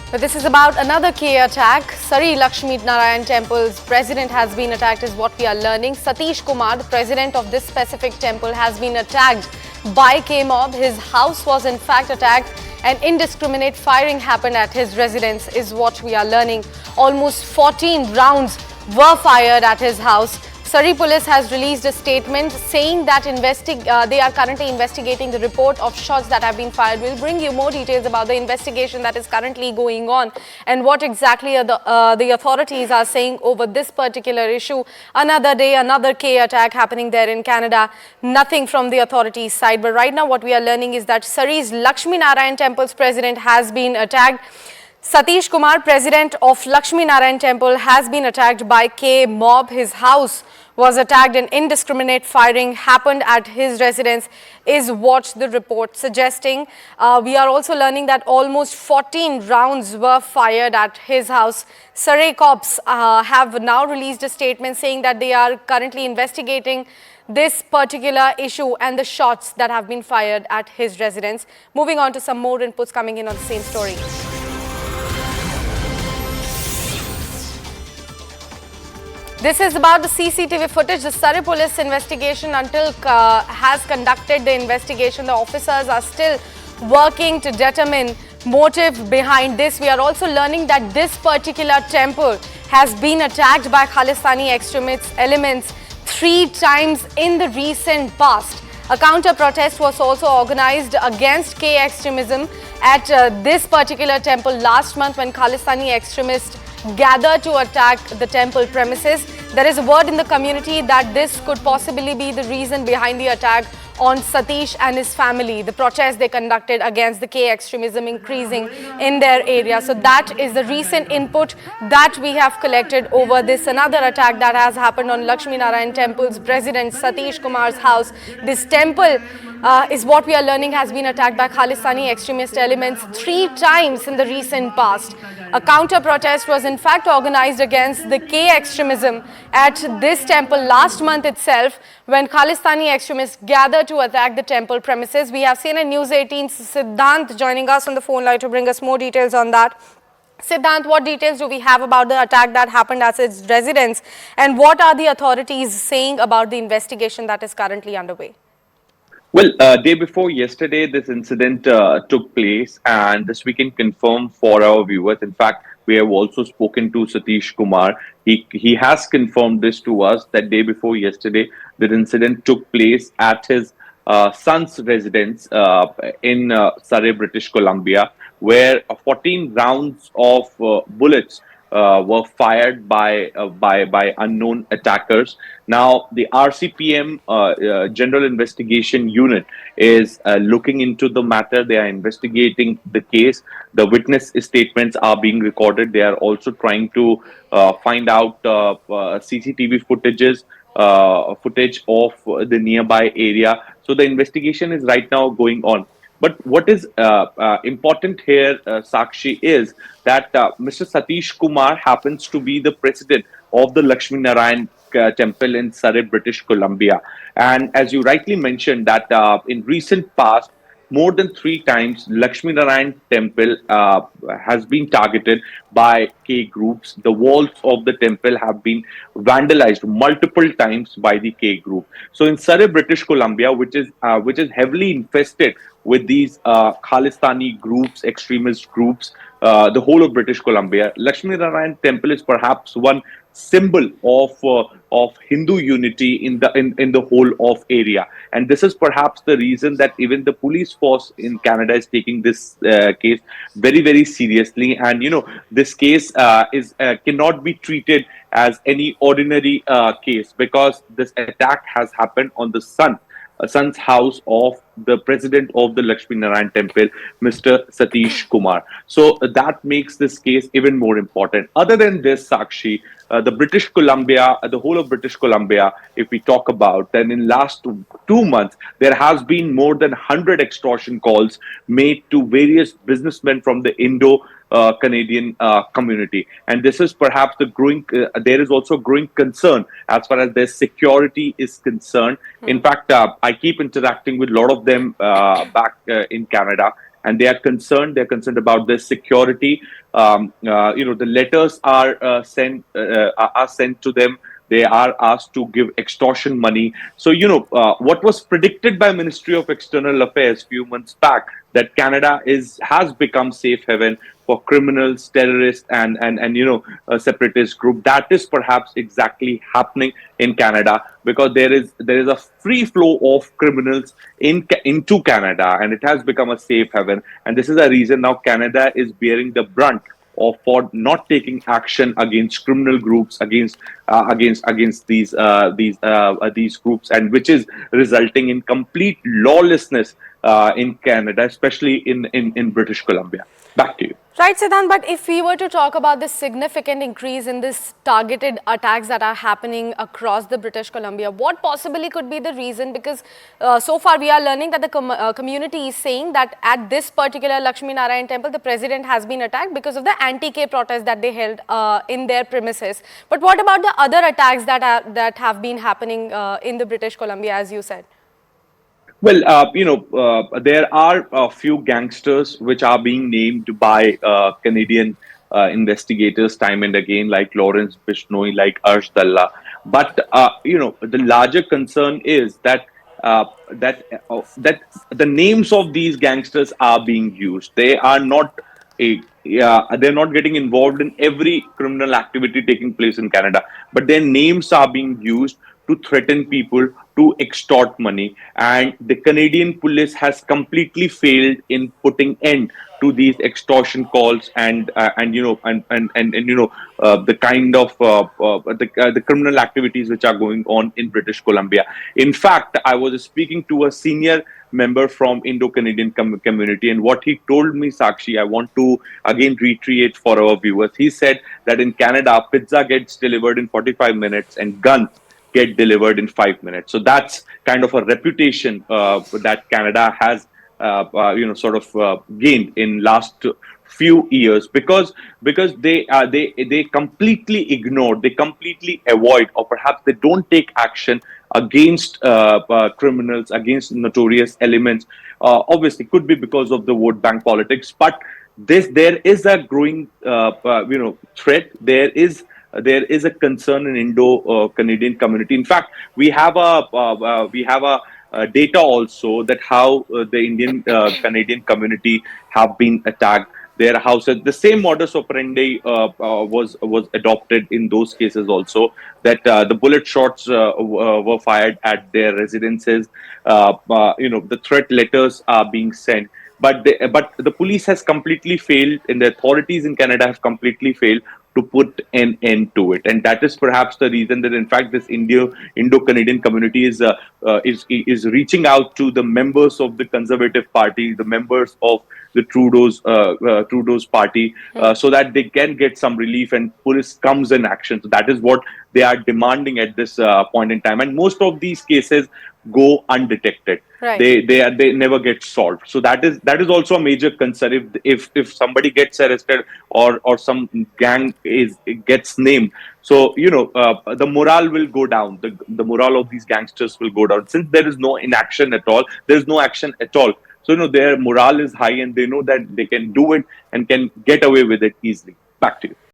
But this is about another K attack. Surrey Laxmi Narayan Temple's president has been attacked is what we are learning. Satish Kumar, the president of this specific temple, has been attacked by K mob. His house was in fact attacked and indiscriminate firing happened at his residence is what we are learning. Almost 14 rounds were fired at his house. Surrey police has released a statement saying that they are currently investigating the report of shots that have been fired. We'll bring you more details about the investigation that is currently going on and what exactly the authorities are saying over this particular issue. Another day, another K attack happening there in Canada. Nothing from the authorities' side. But right now what we are learning is that Surrey's Laxmi Narayan Temple's president has been attacked. Satish Kumar, president of Laxmi Narayan Temple, has been attacked by K mob. His house was attacked and indiscriminate firing happened at his residence is what the report suggesting. We are also learning that almost 14 rounds were fired at his house. Surrey cops have now released a statement saying that they are currently investigating this particular issue and the shots that have been fired at his residence. Moving on to some more inputs coming in on the same story. This is about the CCTV footage. The Surrey police investigation has conducted the investigation. The officers are still working to determine motive behind this. We are also learning that this particular temple has been attacked by Khalistani extremist elements 3 times in the recent past. A counter protest was also organized against K extremism at this particular temple last month when Khalistani extremists gathered to attack the temple premises. There is a word in the community that this could possibly be the reason behind the attack on Satish and his family. The protest they conducted against the K extremism increasing in their area. So that is the recent input that we have collected over this. Another attack that has happened on Laxmi Narayan Temple's president Satish Kumar's house. This temple is what we are learning has been attacked by Khalistani extremist elements 3 times in the recent past. A counter protest was in fact organized against the K extremism at this temple last month itself when Khalistani extremists gathered to attack the temple premises. We have seen a News18 Siddhant joining us on the phone line to bring us more details on that. Siddhant, what details do we have about the attack that happened at its residence and what are the authorities saying about the investigation that is currently underway? Well, day before yesterday, this incident took place, and this we can confirm for our viewers. In fact, we have also spoken to Satish Kumar. He has confirmed this to us that day before yesterday, the incident took place at his son's residence in Surrey, British Columbia, where 14 rounds of bullets were fired by unknown attackers. Now, the RCPM General Investigation Unit is looking into the matter. They are investigating the case. The witness statements are being recorded. They are also trying to find out CCTV footage of the nearby area. So the investigation is right now going on. But what is important here, Sakshi, is that Mr. Satish Kumar happens to be the president of the Laxmi Narayan Temple in Surrey, British Columbia. And as you rightly mentioned, that in recent past, more than 3 times, Laxmi Narayan Temple has been targeted by K groups. The walls of the temple have been vandalized multiple times by the K group. So in Surrey, British Columbia, which is heavily infested with these Khalistani groups, extremist groups, the whole of British Columbia, Laxmi Narayan Temple is perhaps one symbol of Hindu unity in the whole of area, and this is perhaps the reason that even the police force in Canada is taking this case very seriously. And this case cannot be treated as any ordinary case, because this attack has happened on the son's house of the president of the Laxmi Narayan Temple, Mr. Satish Kumar. So that makes this case even more important. Other than this, Sakshi, the whole of British Columbia, if we talk about, then in last 2 months, there has been more than 100 extortion calls made to various businessmen from the Canadian community. And this is perhaps there is also growing concern as far as their security is concerned. In fact, I keep interacting with a lot of them back in Canada. and they are concerned. They're concerned about their security. The letters are sent to them. They are asked to give extortion money. So what was predicted by Ministry of External Affairs few months back, that Canada is has become safe haven for criminals, terrorists, and a separatist group. That is perhaps exactly happening in Canada, because there is a free flow of criminals into Canada, and it has become a safe haven. And this is the reason now Canada is bearing the brunt of for not taking action against criminal groups, against these groups, and which is resulting in complete lawlessness in Canada, especially in British Columbia. Back to you. Right, Siddhant, but if we were to talk about this significant increase in this targeted attacks that are happening across the British Columbia, what possibly could be the reason? Because so far we are learning that the community is saying that at this particular Laxmi Narayan temple, the president has been attacked because of the anti-K protest that they held in their premises. But what about the other attacks that have been happening in the British Columbia, as you said? Well, there are a few gangsters which are being named by Canadian investigators time and again, like Lawrence Bishnoi, like Arsh Dalla. But the larger concern is that the names of these gangsters are being used. They are not they're not getting involved in every criminal activity taking place in Canada, but their names are being used to threaten people, to extort money, and the Canadian police has completely failed in putting end to these extortion calls, and the kind of the criminal activities which are going on in British Columbia. In fact, I was speaking to a senior member from Indo-Canadian community, and what he told me, Sakshi, I want to again reiterate for our viewers. He said that in Canada, pizza gets delivered in 45 minutes and guns get delivered in 5 minutes. So that's kind of a reputation that Canada has, gained in last few years, because they completely ignore, they completely avoid, or perhaps they don't take action against criminals, against notorious elements. Obviously, could be because of the vote bank politics, but there is a growing threat. There is a concern in Indo-Canadian community. In fact, we have a data also that how the Indian Canadian community have been attacked. Their houses, the same modus operandi was adopted in those cases also. That the bullet shots were fired at their residences. The threat letters are being sent, but the police has completely failed, and the authorities in Canada have completely failed to put an end to it. And that is perhaps the reason that, in fact, this Indo-Canadian community is reaching out to the members of the Conservative Party, the members of the Trudeau's party, so that they can get some relief and police comes in action. So that is what they are demanding at this point in time. And most of these cases go undetected. Right. They never get solved. So that is also a major concern. If somebody gets arrested, or some gang gets named, so the morale will go down. The morale of these gangsters will go down, since there is no inaction at all. There is no action at all. So their morale is high, and they know that they can do it and can get away with it easily. Back to you.